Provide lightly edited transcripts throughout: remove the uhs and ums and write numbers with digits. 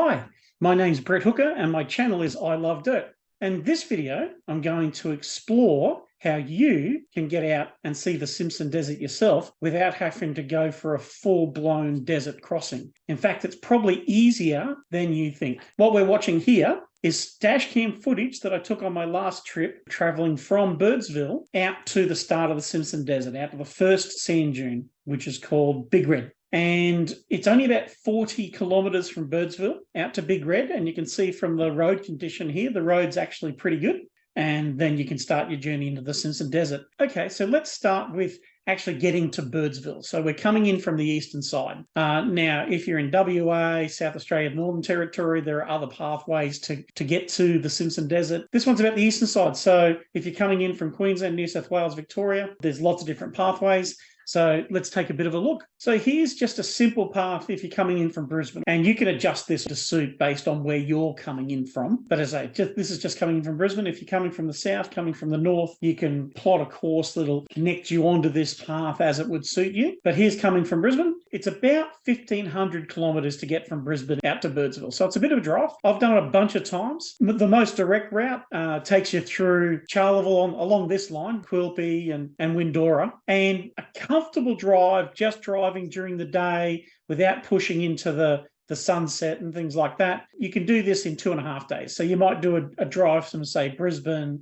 Hi, my name's Brett Hooker and my channel is I Love Dirt. In this video, I'm going to explore how you can get out and see the Simpson Desert yourself without having to go for a full-blown desert crossing. In fact, it's probably easier than you think. What we're watching here is dash cam footage that I took on my last trip traveling from Birdsville out to the start of the Simpson Desert, out to the first sand dune, which is called Big Red. And it's only about 40 kilometres from Birdsville out to Big Red. And you can see from the road condition here, the road's actually pretty good. And then you can start your journey into the Simpson Desert. Okay, so let's start with actually getting to Birdsville. So we're coming in from the eastern side. Now, if you're in WA, South Australia, Northern Territory, there are other pathways to get to the Simpson Desert. This one's about the eastern side. So if you're coming in from Queensland, New South Wales, Victoria, there's lots of different pathways. So let's take a bit of a look. So here's just a simple path if you're coming in from Brisbane, and you can adjust this to suit based on where you're coming in from. But as I say, this is just coming in from Brisbane. If you're coming from the south, coming from the north, you can plot a course that'll connect you onto this path as it would suit you. But here's coming from Brisbane. It's about 1,500 kilometres to get from Brisbane out to Birdsville. So it's a bit of a drive. I've done it a bunch of times. The most direct route takes you through Charleville along this line, Quilpie and Windora, and a comfortable drive, just driving during the day without pushing into the sunset and things like that. You can do this in 2.5 days. So you might do a drive from, say, Brisbane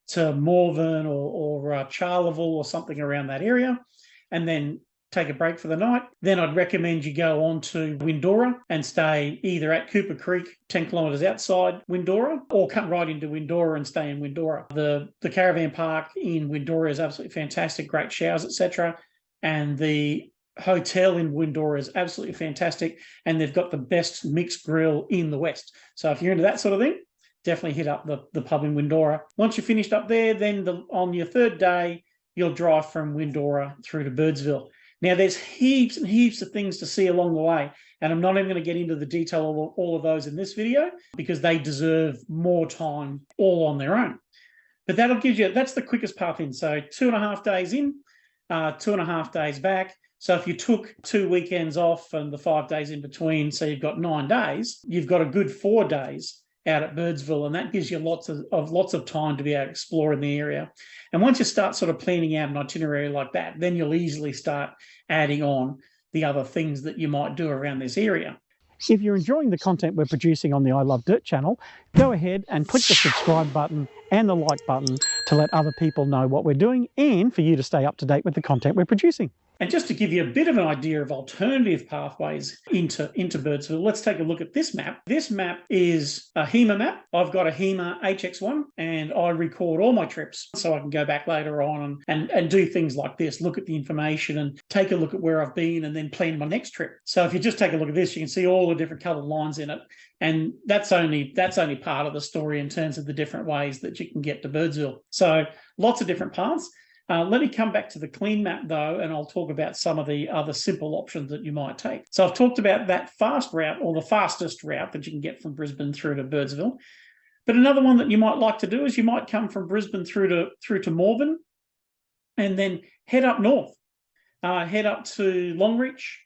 to Morven or Charleville or something around that area, and then take a break for the night. Then I'd recommend you go on to Windora and stay either at Cooper Creek, 10 kilometres outside Windora, or come right into Windora and stay in Windora. The caravan park in Windora is absolutely fantastic, great showers, etc. And the hotel in Windora is absolutely fantastic, and they've got the best mixed grill in the West. So if you're into that sort of thing, definitely hit up the pub in Windora. Once you're finished up there, then on your third day, you'll drive from Windora through to Birdsville. Now, there's heaps and heaps of things to see along the way, and I'm not even going to get into the detail of all of those in this video because they deserve more time all on their own. But that's the quickest path in. So 2.5 days in, 2.5 days back. So if you took 2 weekends off and the 5 days in between, so you've got 9 days, you've got a good 4 days out at Birdsville, and that gives you lots of time to be able to explore in the area. And once you start sort of planning out an itinerary like that, then you'll easily start adding on the other things that you might do around this area. If you're enjoying the content we're producing on the I Love Dirt channel, go ahead and click the subscribe button and the like button to let other people know what we're doing and for you to stay up to date with the content we're producing. And just to give you a bit of an idea of alternative pathways into Birdsville, let's take a look at this map. This map is a HEMA map. I've got a HEMA HX1 and I record all my trips so I can go back later on and do things like this, look at the information and take a look at where I've been and then plan my next trip. So if you just take a look at this, you can see all the different coloured lines in it. And that's only part of the story in terms of the different ways that you can get to Birdsville. So lots of different paths. Let me come back to the clean map, though, and I'll talk about some of the other simple options that you might take. So I've talked about that fast route, or the fastest route that you can get from Brisbane through to Birdsville. But another one that you might like to do is you might come from Brisbane through to Morven and then head up north. Head up to Longreach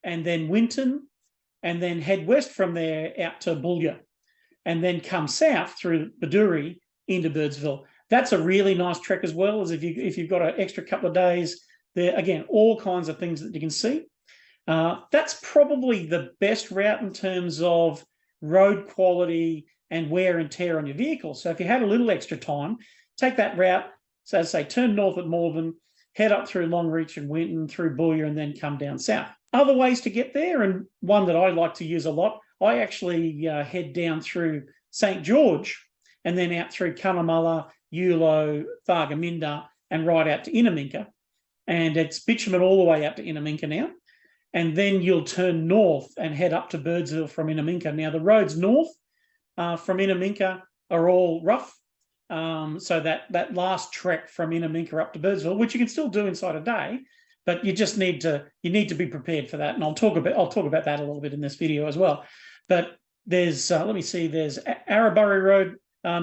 and then Winton, and then head west from there out to Boulia, and then come south through Baduri into Birdsville. That's a really nice trek as well, as if you've got an extra couple of days there. Again, all kinds of things that you can see. That's probably the best route in terms of road quality and wear and tear on your vehicle. So if you had a little extra time, take that route. So as I say, turn north at Morven, head up through Longreach and Winton, through Boulia, and then come down south. Other ways to get there, and one that I like to use a lot, I actually head down through St. George and then out through Cunnamulla, Yulo, Thargomindah, and right out to Innamincka. And it's bitumen all the way out to Innamincka now. And then you'll turn north and head up to Birdsville from Innamincka. Now, the roads north from Innamincka are all rough. So that last trek from Innamincka up to Birdsville, which you can still do inside a day, but you just need to be prepared for that. And I'll talk about that a little bit in this video as well. But there's let me see, there's Arraburry Road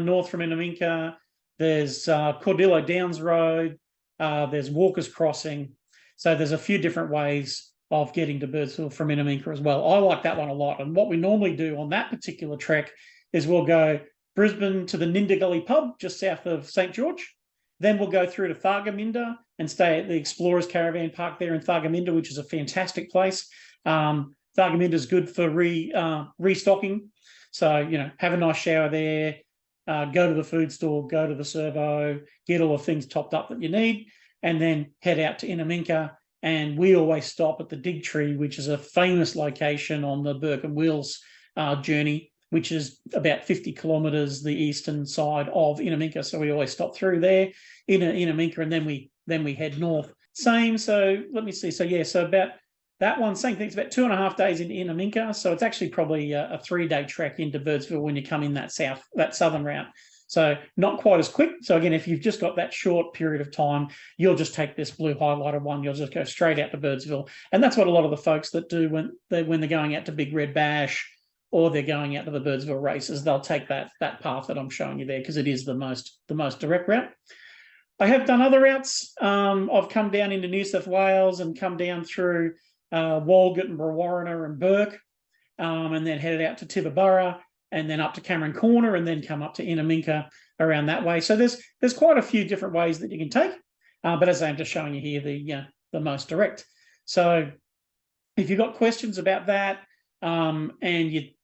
north from Innamincka. There's Cordillo Downs Road, there's Walker's Crossing. So there's a few different ways of getting to Birdsville from Innamincka as well. I like that one a lot. And what we normally do on that particular trek is we'll go Brisbane to the Ninda Gully pub just south of St. George. Then we'll go through to Thargomindah and stay at the Explorers Caravan Park there in Thargomindah, which is a fantastic place. Thargomindah is good for restocking. So, have a nice shower there, go to the food store, go to the servo, get all the things topped up that you need, and then head out to Innamincka. And we always stop at the Dig Tree, which is a famous location on the Bourke and Wheels journey, which is about 50 kilometres the eastern side of Innamincka. So we always stop through there in Innamincka, and then we head north. Same. So let me see. So about that one, same thing. It's about 2.5 days in Innamincka. So it's actually probably a 3-day trek into Birdsville when you come in that southern route. So not quite as quick. So again, if you've just got that short period of time, you'll just take this blue highlighted one. You'll just go straight out to Birdsville. And that's what a lot of the folks that do when they're going out to Big Red Bash or they're going out to the Birdsville races, they'll take that path that I'm showing you there because it is the most direct route. I have done other routes. I've come down into New South Wales and come down through Walgett and Brewarrina and Bourke, and then headed out to Tibooburra, and then up to Cameron Corner, and then come up to Innamincka around that way. So there's quite a few different ways that you can take, but as I'm just showing you here, the most direct. So if you've got questions about that, and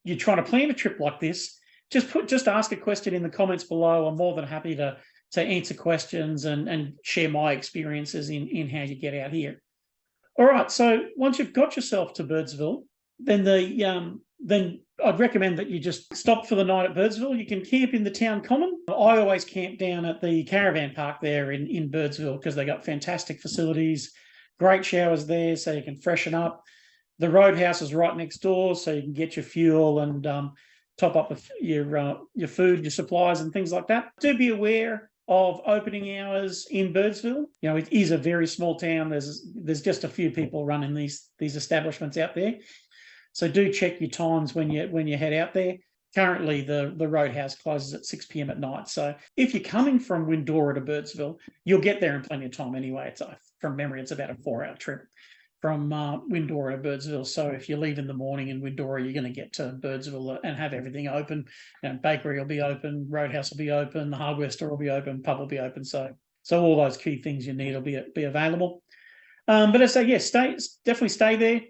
you're trying to plan a trip like this, just ask a question in the comments below. I'm more than happy to answer questions and share my experiences in how you get out here. All right, so once you've got yourself to Birdsville, then I'd recommend that you just stop for the night at Birdsville. You can camp in the town common. I always camp down at the caravan park there in Birdsville because they got fantastic facilities, great showers there so you can freshen up. The roadhouse is right next door so you can get your fuel and top up your food, your supplies and things like that. Do be aware of opening hours in Birdsville. It is a very small town. There's just a few people running these establishments out there. So do check your times when you head out there. Currently, the roadhouse closes at 6 p.m. at night. So if you're coming from Windora to Birdsville, you'll get there in plenty of time anyway. From memory, it's about a 4-hour trip from Windora to Birdsville. So if you leave in the morning in Windora, you're going to get to Birdsville and have everything open. Bakery will be open, roadhouse will be open, the hardware store will be open, pub will be open. So all those key things you need will be available. But I say, definitely stay there.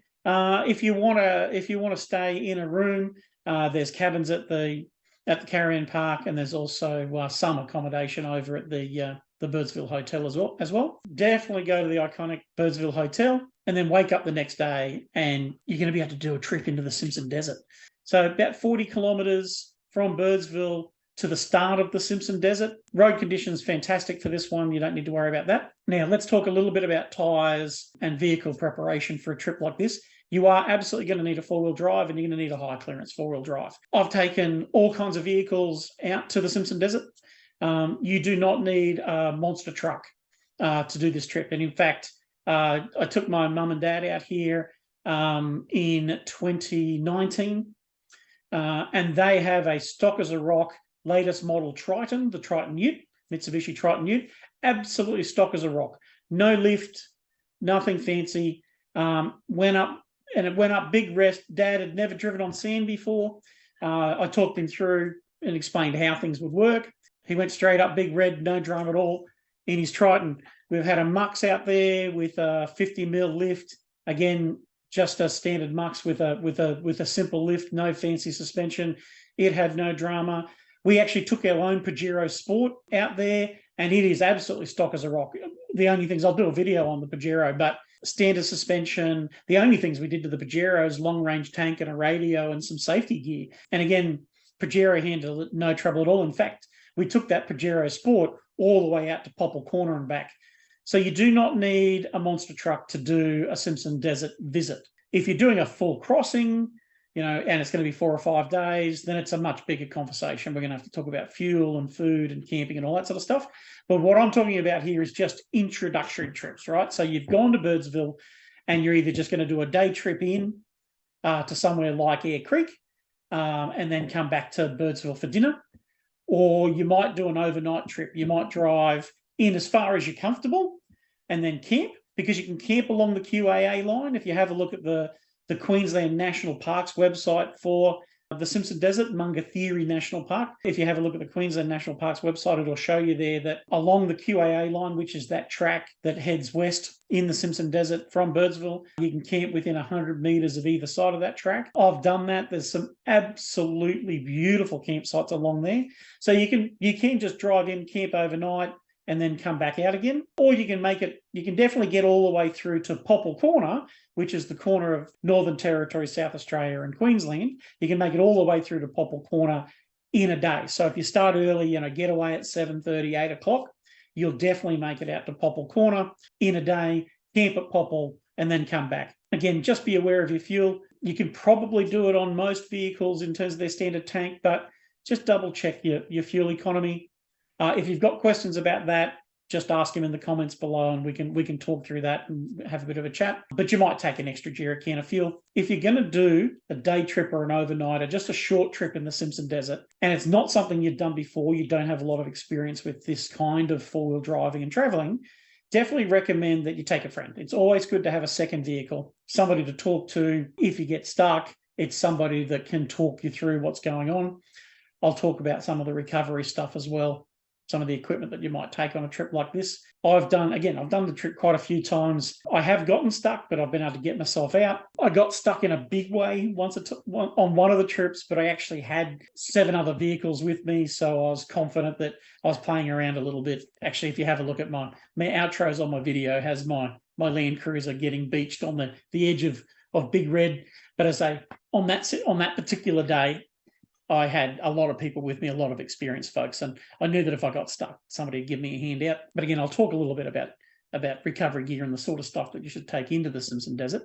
If you want to stay in a room, there's cabins at the caravan park, and there's also some accommodation over at the Birdsville Hotel as well. Definitely go to the iconic Birdsville Hotel, and then wake up the next day, and you're going to be able to do a trip into the Simpson Desert. So about 40 kilometres from Birdsville to the start of the Simpson Desert. Road conditions fantastic for this one. You don't need to worry about that. Now let's talk a little bit about tyres and vehicle preparation for a trip like this. You are absolutely going to need a 4-wheel drive, and you're going to need a high clearance 4-wheel drive. I've taken all kinds of vehicles out to the Simpson Desert. You do not need a monster truck to do this trip. And in fact, I took my mum and dad out here in 2019, and they have a stock as a rock latest model Triton, the Triton Ute, Mitsubishi Triton Ute, absolutely stock as a rock. No lift, nothing fancy. Went up big rest. Dad had never driven on sand before. I talked him through and explained how things would work. He went straight up big red, no drama at all in his Triton. We've had a Mux out there with a 50mm lift. Again, just a standard Mux with a simple lift, no fancy suspension. It had no drama. We actually took our own Pajero Sport out there, and it is absolutely stock as a rock. The only things, I'll do a video on the Pajero, but standard suspension. The only things we did to the Pajero is long-range tank and a radio and some safety gear. And again, Pajero handled it no trouble at all. In fact, we took that Pajero Sport all the way out to Poeppel Corner and back. So you do not need a monster truck to do a Simpson Desert visit. If you're doing a full crossing, and it's going to be 4 or 5 days, then it's a much bigger conversation. We're going to have to talk about fuel and food and camping and all that sort of stuff. But what I'm talking about here is just introductory trips, right? So you've gone to Birdsville, and you're either just going to do a day trip in to somewhere like Eyre Creek, and then come back to Birdsville for dinner, or you might do an overnight trip. You might drive in as far as you're comfortable and then camp, because you can camp along the QAA line. If you have a look at the Queensland National Parks website for the Simpson Desert, Munga-Thirri National Park. If you have a look at the Queensland National Parks website, it'll show you there that along the QAA line, which is that track that heads west in the Simpson Desert from Birdsville, you can camp within 100 metres of either side of that track. I've done that. There's some absolutely beautiful campsites along there. So you can just drive in, camp overnight, and then come back out again. Or you can definitely get all the way through to Poeppel Corner, which is the corner of Northern Territory, South Australia and Queensland. You can make it all the way through to Poeppel Corner in a day. So if you start early, get away at 7:30, 8 o'clock, you'll definitely make it out to Poeppel Corner in a day, camp at Poeppel, and then come back. Again, just be aware of your fuel. You can probably do it on most vehicles in terms of their standard tank, but just double check your fuel economy. If you've got questions about that, just ask him in the comments below and we can talk through that and have a bit of a chat. But you might take an extra jerrycan of fuel. If you're going to do a day trip or an overnight or just a short trip in the Simpson Desert, and it's not something you've done before, you don't have a lot of experience with this kind of four-wheel driving and traveling, definitely recommend that you take a friend. It's always good to have a second vehicle, somebody to talk to. If you get stuck, it's somebody that can talk you through what's going on. I'll talk about some of the recovery stuff as well, some of the equipment that you might take on a trip like this. I've done the trip quite a few times. I have gotten stuck, but I've been able to get myself out. I got stuck in a big way once on one of the trips, but I actually had 7 other vehicles with me, so I was confident that I was playing around a little bit. Actually, if you have a look at my outros on my video, has my Land Cruiser getting beached on the edge of Big Red. But as I say, on that particular day, I had a lot of people with me, a lot of experienced folks, and I knew that if I got stuck, somebody would give me a hand out. But again, I'll talk a little bit about recovery gear and the sort of stuff that you should take into the Simpson Desert.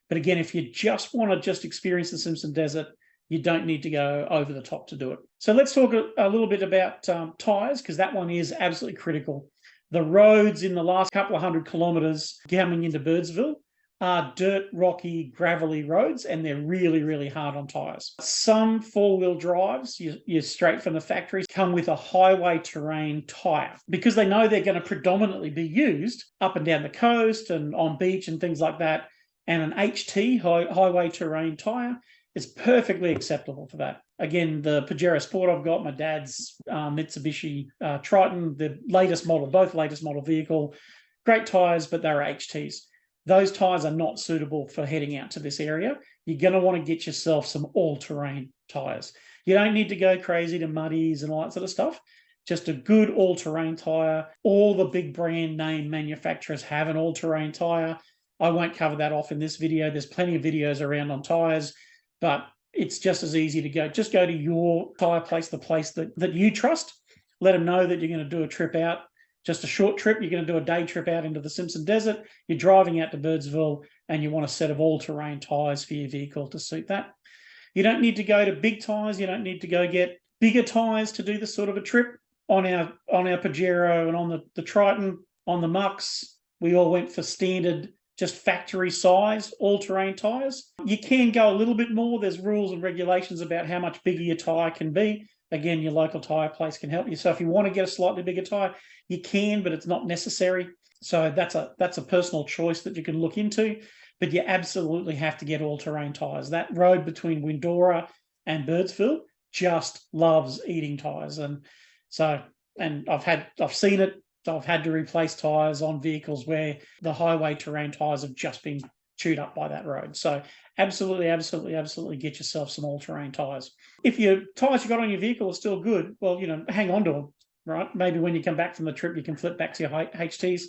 But again, if you just want to experience the Simpson Desert, you don't need to go over the top to do it. So let's talk a little bit about tyres, because that one is absolutely critical. The roads in the last couple of 100 kilometres coming into Birdsville are dirt, rocky, gravelly roads, and they're really, really hard on tyres. Some four-wheel drives, you're straight from the factories, come with a highway terrain tyre because they know they're going to predominantly be used up and down the coast and on beach and things like that. And an HT, highway terrain tyre, is perfectly acceptable for that. Again, the Pajero Sport I've got, my dad's Mitsubishi Triton, the latest model, both latest model vehicle, great tyres, but they're HTs. Those tyres are not suitable for heading out to this area. You're going to want to get yourself some all-terrain tyres. You don't need to go crazy to muddies and all that sort of stuff. Just a good all-terrain tyre. All the big brand name manufacturers have an all-terrain tyre. I won't cover that off in this video. There's plenty of videos around on tyres, but it's just as easy to go. Just go to your tyre place, the place that you trust. Let them know that you're going to do a trip out. Just a short trip, you're going to do a day trip out into the Simpson Desert, you're driving out to Birdsville, and you want a set of all-terrain tyres for your vehicle to suit that. You don't need to go to big tyres, you don't need to go get bigger tyres to do this sort of a trip. On our Pajero and on the Triton, on the Mucks, we all went for standard, just factory size, all-terrain tyres. You can go a little bit more. There's rules and regulations about how much bigger your tyre can be. Again, your local tyre place can help you. So if you want to get a slightly bigger tyre, you can, but it's not necessary. So that's a personal choice that you can look into. But you absolutely have to get all-terrain tyres. That road between Windora and Birdsville just loves eating tyres. And I've seen it. So I've had to replace tyres on vehicles where the highway terrain tyres have just been chewed up by that road. So absolutely get yourself some all-terrain tyres. If your tyres you got on your vehicle are still good, well, hang on to them, right? Maybe when you come back from the trip, you can flip back to your HTs.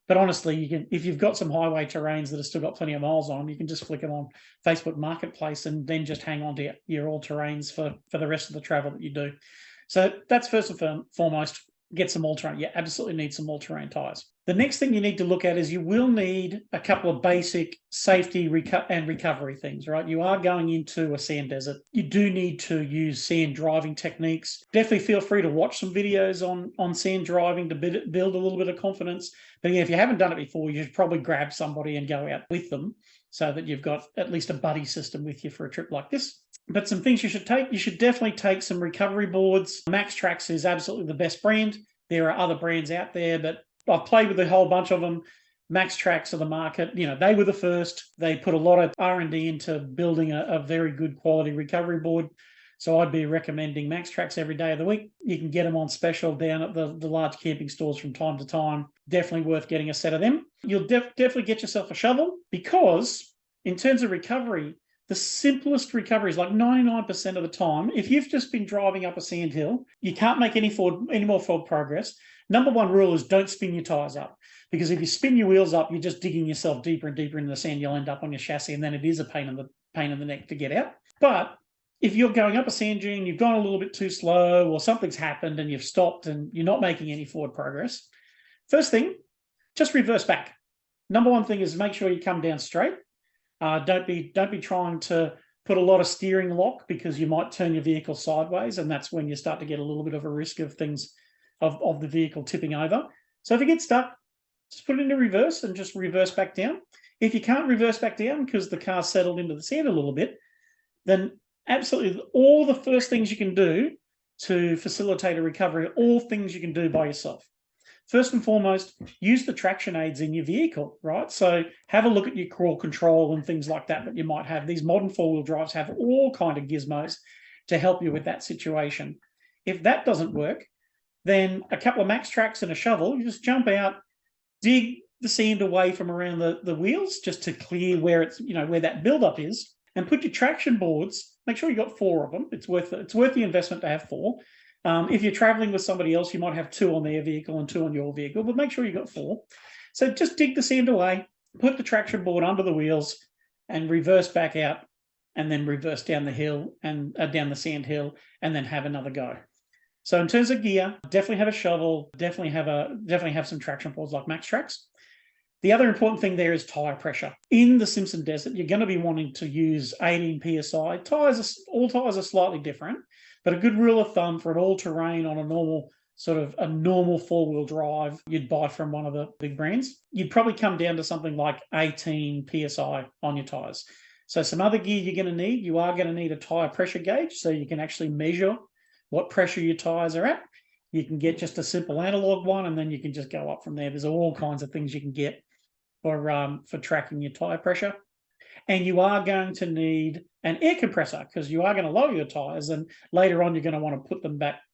But honestly, if you've got some highway terrains that have still got plenty of miles on them, you can just flick them on Facebook Marketplace and then just hang on to your all-terrains for the rest of the travel that you do. So that's first and foremost. Get some all-terrain. You absolutely need some all-terrain tyres. The next thing you need to look at is you will need a couple of basic safety and recovery things, right? You are going into a sand desert. You do need to use sand driving techniques. Definitely feel free to watch some videos on sand driving to build a little bit of confidence. But again, if you haven't done it before, you should probably grab somebody and go out with them so that you've got at least a buddy system with you for a trip like this. But some things you should take, you should definitely take some recovery boards. Max Trax is absolutely the best brand. There are other brands out there, but I've played with a whole bunch of them. Max Tracks of the market, they were the first. They put a lot of R&D into building a very good quality recovery board. So I'd be recommending Max Tracks every day of the week. You can get them on special down at the large camping stores from time to time. Definitely worth getting a set of them. You'll definitely get yourself a shovel, because in terms of recovery, the simplest recovery is like 99% of the time. If you've just been driving up a sand hill, you can't make any more forward progress. Number one rule is don't spin your tyres up, because if you spin your wheels up, you're just digging yourself deeper and deeper into the sand. You'll end up on your chassis, and then it is a pain in the neck to get out. But if you're going up a sand dune, you've gone a little bit too slow, or something's happened and you've stopped and you're not making any forward progress, first thing, just reverse back. Number one thing is make sure you come down straight. Don't be trying to put a lot of steering lock, because you might turn your vehicle sideways, and that's when you start to get a little bit of a risk of things of the vehicle tipping over. So if you get stuck, just put it into reverse and just reverse back down. If you can't reverse back down because the car's settled into the sand a little bit, then absolutely all the first things you can do to facilitate a recovery are all things you can do by yourself. First and foremost, use the traction aids in your vehicle, right? So have a look at your crawl control and things like that you might have. These modern four-wheel drives have all kind of gizmos to help you with that situation. If that doesn't work, then a couple of Max Tracks and a shovel, you just jump out, dig the sand away from around the wheels just to clear where it's, where that buildup is, and put your traction boards. Make sure you got 4 of them. It's worth the investment to have 4. If you're traveling with somebody else, you might have 2 on their vehicle and 2 on your vehicle, but make sure you got 4. So just dig the sand away, put the traction board under the wheels, and reverse back out, and then reverse down the hill and down the sand hill, and then have another go. So in terms of gear, definitely have a shovel, definitely have some traction boards like Max Tracks. The other important thing there is tyre pressure. In the Simpson Desert, you're going to be wanting to use 18 psi. All tyres are slightly different, but a good rule of thumb for an all-terrain on a normal four-wheel drive you'd buy from one of the big brands, you'd probably come down to something like 18 psi on your tyres. So some other gear you're going to need, you are going to need a tyre pressure gauge, so you can actually measure what pressure your tyres are at. You can get just a simple analog one, and then you can just go up from there. There's all kinds of things you can get for tracking your tyre pressure. And you are going to need an air compressor, because you are going to lower your tyres, and later on you're going to want to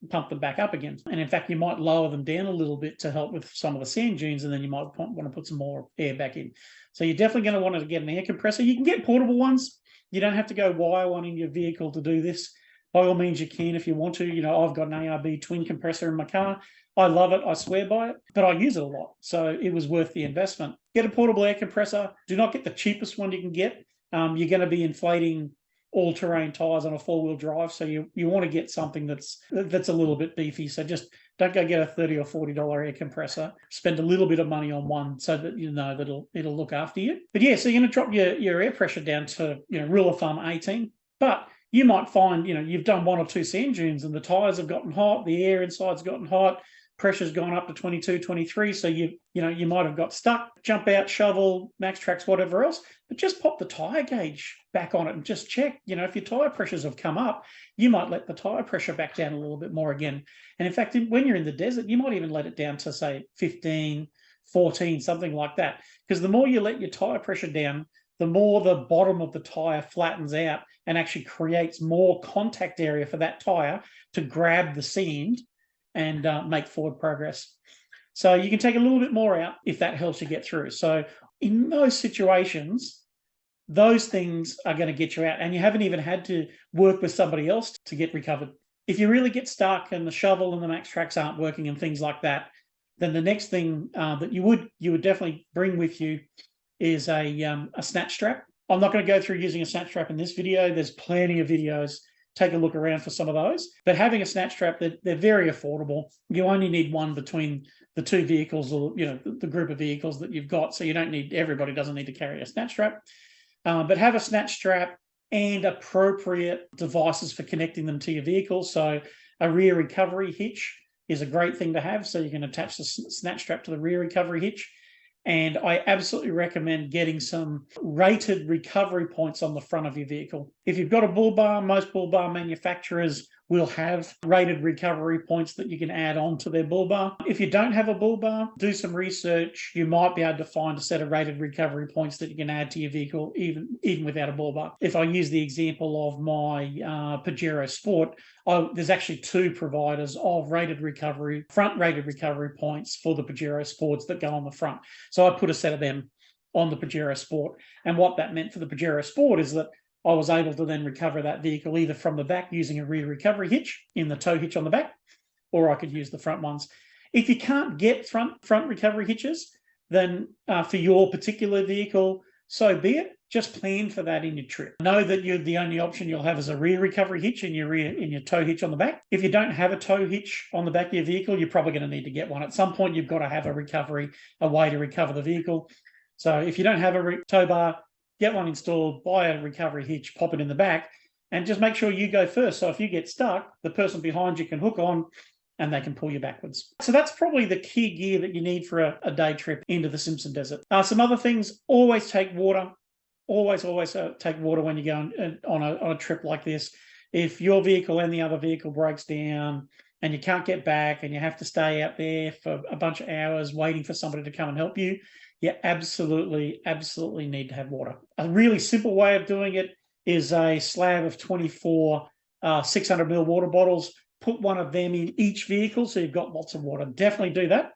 pump them back up again. And in fact, you might lower them down a little bit to help with some of the sand dunes, and then you might want to put some more air back in. So you're definitely going to want to get an air compressor. You can get portable ones. You don't have to go wire one in your vehicle to do this. By all means, you can if you want to. I've got an ARB twin compressor in my car. I love it. I swear by it, but I use it a lot. So it was worth the investment. Get a portable air compressor. Do not get the cheapest one you can get. You're going to be inflating all-terrain tyres on a four-wheel drive, so you want to get something that's a little bit beefy. So just don't go get a $30 or $40 air compressor. Spend a little bit of money on one so that that it'll look after you. But yeah, so you're going to drop your air pressure down to rule of thumb 18. But you might find you've done 1 or 2 sand dunes and the tyres have gotten hot, the air inside's gotten hot, pressure's gone up to 22, 23, so you might have got stuck. Jump out, shovel, Max Tracks, whatever else, but just pop the tyre gauge back on it and just check. If your tyre pressures have come up, you might let the tyre pressure back down a little bit more again. And in fact, when you're in the desert, you might even let it down to, say, 15, 14, something like that. Because the more you let your tyre pressure down, the more the bottom of the tyre flattens out and actually creates more contact area for that tyre to grab the sand and make forward progress. So you can take a little bit more out if that helps you get through. So in those situations, those things are going to get you out, and you haven't even had to work with somebody else to get recovered. If you really get stuck and the shovel and the Max Tracks aren't working and things like that, then the next thing that you would definitely bring with you is a Snatch Strap. I'm not going to go through using a Snatch Strap in this video. There's plenty of videos. Take a look around for some of those. But having a Snatch Strap, they're very affordable. You only need one between the 2 vehicles, or the group of vehicles that you've got. So everybody doesn't need to carry a Snatch Strap. But have a Snatch Strap and appropriate devices for connecting them to your vehicle. So a rear recovery hitch is a great thing to have. So you can attach the Snatch Strap to the rear recovery hitch. And I absolutely recommend getting some rated recovery points on the front of your vehicle. If you've got a bull bar, most bull bar manufacturers will have rated recovery points that you can add on to their bull bar. If you don't have a bull bar, do some research. You might be able to find a set of rated recovery points that you can add to your vehicle, even without a bull bar. If I use the example of my Pajero Sport, there's actually 2 providers of front rated recovery points for the Pajero Sports that go on the front. So I put a set of them on the Pajero Sport. And what that meant for the Pajero Sport is that I was able to then recover that vehicle either from the back using a rear recovery hitch in the tow hitch on the back, or I could use the front ones. If you can't get front recovery hitches, then for your particular vehicle, so be it. Just plan for that in your trip. Know that the only option you'll have is a rear recovery hitch in your tow hitch on the back. If you don't have a tow hitch on the back of your vehicle, you're probably going to need to get one. At some point, you've got to have a way to recover the vehicle. So if you don't have a tow bar, get one installed, buy a recovery hitch, pop it in the back, and just make sure you go first. So if you get stuck, the person behind you can hook on and they can pull you backwards. So that's probably the key gear that you need for a day trip into the Simpson Desert. Some other things, always take water. Always take water when you're going on a trip like this. If your vehicle and the other vehicle breaks down and you can't get back and you have to stay out there for a bunch of hours waiting for somebody to come and help you, you absolutely need to have water. A really simple way of doing it is a slab of 24 600ml water bottles. Put one of them in each vehicle so you've got lots of water. Definitely do that.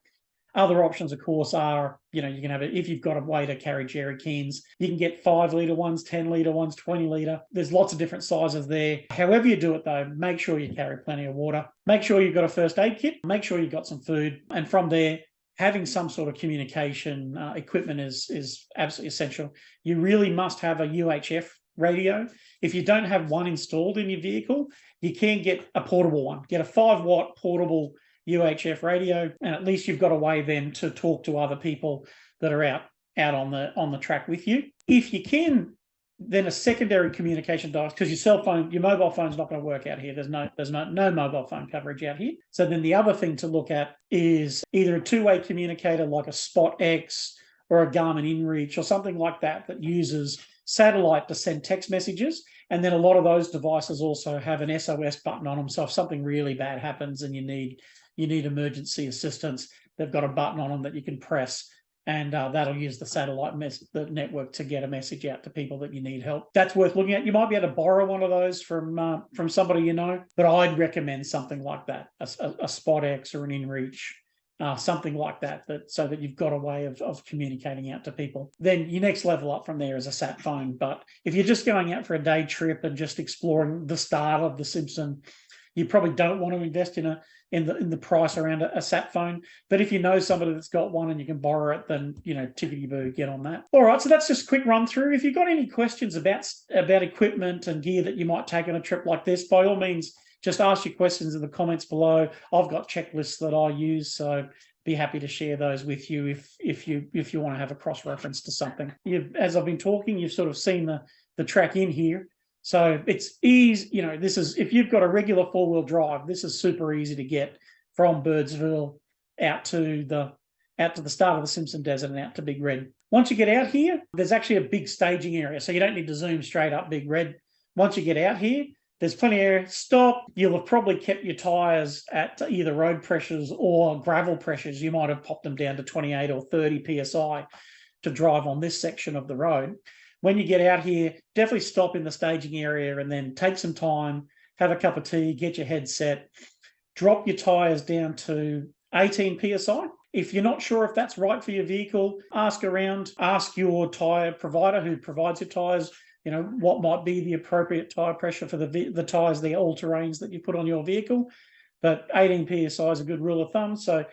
Other options, of course, are, you can have it if you've got a way to carry jerry cans. You can get 5-litre ones, 10-litre ones, 20-litre. There's lots of different sizes there. However you do it, though, make sure you carry plenty of water. Make sure you've got a first aid kit. Make sure you've got some food. And from there, having some sort of communication equipment is absolutely essential. You really must have a UHF radio. If you don't have one installed in your vehicle, you can get a portable one. Get a 5-watt portable UHF radio, and at least you've got a way then to talk to other people that are out on the track with you. If you can, then a secondary communication device, because your mobile phone's not going to work out here. There's no mobile phone coverage out here. So then the other thing to look at is either a 2-way communicator like a Spot X or a Garmin InReach or something like that uses satellite to send text messages. And then a lot of those devices also have an SOS button on them. So if something really bad happens and you need emergency assistance, they've got a button on them that you can press, and that'll use the satellite the network to get a message out to people that you need help. That's worth looking at. You might be able to borrow one of those from somebody you know, but I'd recommend something like that, a Spot X or an InReach, something like that, so that you've got a way of communicating out to people. Then your next level up from there is a sat phone. But if you're just going out for a day trip and just exploring the start of the Simpson, you probably don't want to invest in the price around a sat phone. But if you know somebody that's got one and you can borrow it, then tickety-boo, get on that. All right, so that's just a quick run through. If you've got any questions about equipment and gear that you might take on a trip like this, by all means, just ask your questions in the comments below. I've got checklists that I use, so be happy to share those with you if you want to have a cross-reference to something. As I've been talking, you've sort of seen the track in here. So it's easy, if you've got a regular 4-wheel drive, this is super easy to get from Birdsville out to the start of the Simpson Desert and out to Big Red. Once you get out here, there's actually a big staging area, so you don't need to zoom straight up Big Red. Once you get out here, there's plenty of area. Stop. You'll have probably kept your tyres at either road pressures or gravel pressures. You might have popped them down to 28 or 30 PSI to drive on this section of the road. When you get out here, definitely stop in the staging area and then take some time, have a cup of tea, get your head set, drop your tyres down to 18 PSI. If you're not sure if that's right for your vehicle, ask around, ask your tyre provider who provides your tyres, what might be the appropriate tyre pressure for the tyres, the all-terrains that you put on your vehicle. But 18 PSI is a good rule of thumb. So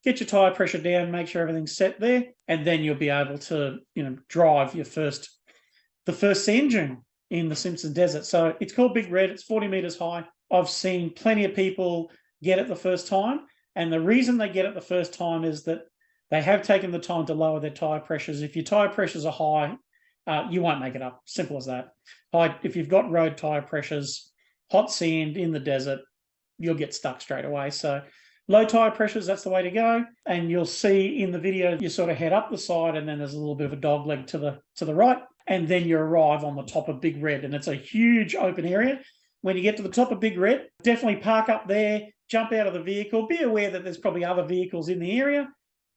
get your tyre pressure down, make sure everything's set there, and then you'll be able to, drive the first sand dune in the Simpson Desert. So it's called Big Red. It's 40 metres high. I've seen plenty of people get it the first time. And the reason they get it the first time is that they have taken the time to lower their tyre pressures. If your tyre pressures are high, you won't make it up. Simple as that. If you've got road tyre pressures, hot sand in the desert, you'll get stuck straight away. So low tyre pressures, that's the way to go. And you'll see in the video, you sort of head up the side and then there's a little bit of a dog leg to the right. And then you arrive on the top of Big Red. And it's a huge open area. when you get to the top of Big Red, definitely park up there, jump out of the vehicle. Be aware that there's probably other vehicles in the area,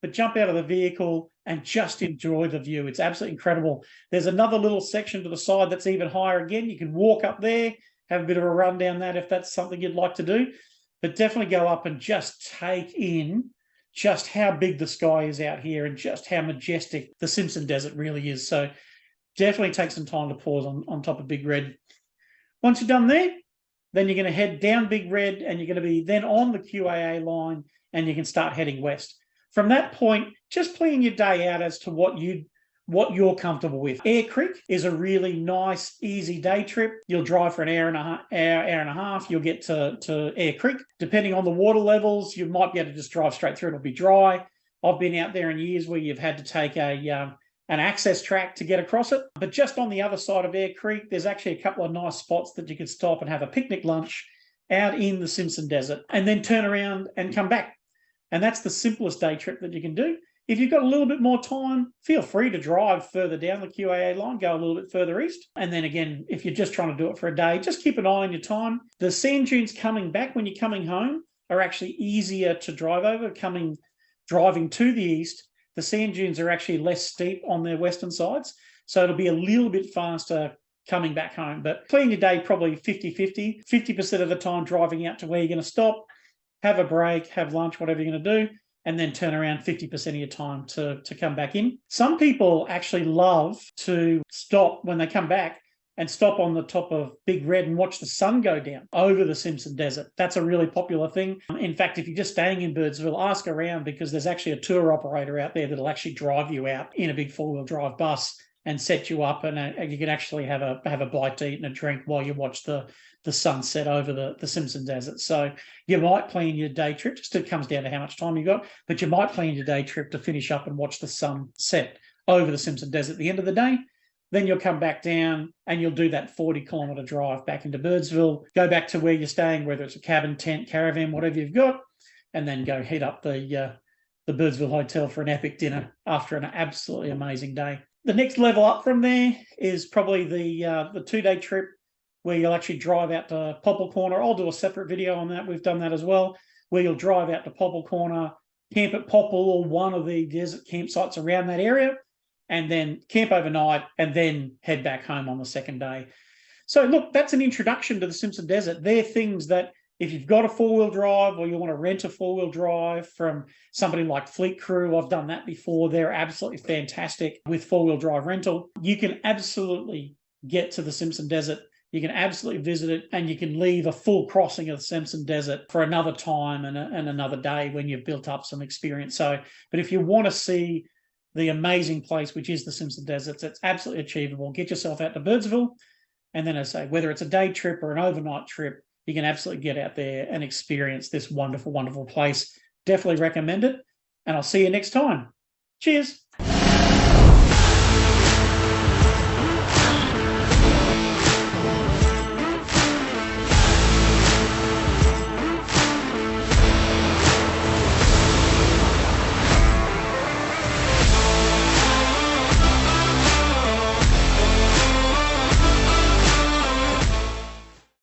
but jump out of the vehicle and just enjoy the view. It's absolutely incredible. There's another little section to the side that's even higher again. You can walk up there, have a bit of a run down that if that's something you'd like to do. But definitely go up and just take in just how big the sky is out here and just how majestic the Simpson Desert really is. So definitely take some time to pause on top of Big Red. Once you're done there, then you're going to head down Big Red and you're going to be then on the QAA line and you can start heading west. From that point, just plan your day out as to what you're comfortable with. Air Creek is a really nice, easy day trip. You'll drive for an hour and a half. You'll get to Air Creek. Depending on the water levels, you might be able to just drive straight through. It'll be dry. I've been out there in years where you've had to take an access track to get across it. But just on the other side of Air Creek, there's actually a couple of nice spots that you could stop and have a picnic lunch out in the Simpson Desert and then turn around and come back. And that's the simplest day trip that you can do. If you've got a little bit more time, feel free to drive further down the QAA line, go a little bit further east. And then again, if you're just trying to do it for a day, just keep an eye on your time. The sand dunes coming back when you're coming home are actually easier to drive over. Driving to the east, the sand dunes are actually less steep on their western sides. So it'll be a little bit faster coming back home. But plan your day probably 50-50, 50% of the time driving out to where you're going to stop, have a break, have lunch, whatever you're going to do, and then turn around 50% of your time to come back in. Some people actually love to stop when they come back and stop on the top of Big Red and watch the sun go down over the Simpson Desert. That's a really popular thing. In fact, if you're just staying in Birdsville, ask around because there's actually a tour operator out there that'll actually drive you out in a big four-wheel drive bus and set you up, and you can actually have a bite to eat and a drink while you watch the sunset over the Simpson Desert. So you might plan your day trip, just it comes down to how much time you got, but you might plan your day trip to finish up and watch the sun set over the Simpson Desert at the end of the day. Then you'll come back down and you'll do that 40-kilometre drive back into Birdsville, go back to where you're staying, whether it's a cabin, tent, caravan, whatever you've got, and then go head up the Birdsville Hotel for an epic dinner after an absolutely amazing day. The next level up from there is probably the 2-day trip where you'll actually drive out to Poeppel Corner. I'll do a separate video on that. We've done that as well, where you'll drive out to Poeppel Corner, camp at Poeppel or one of the desert campsites around that area, and then camp overnight and then head back home on the second day. So look, that's an introduction to the Simpson Desert. They're things that if you've got a four-wheel drive or you want to rent a four-wheel drive from somebody like Fleet Crew, I've done that before. They're absolutely fantastic with four-wheel drive rental. You can absolutely get to the Simpson Desert. You can absolutely visit it, and you can leave a full crossing of the Simpson Desert for another time and another day when you've built up some experience. So, but if you want to see the amazing place, which is the Simpson Desert, it's absolutely achievable. Get yourself out to Birdsville, and then as I say, whether it's a day trip or an overnight trip, you can absolutely get out there and experience this wonderful, wonderful place. Definitely recommend it, and I'll see you next time. Cheers.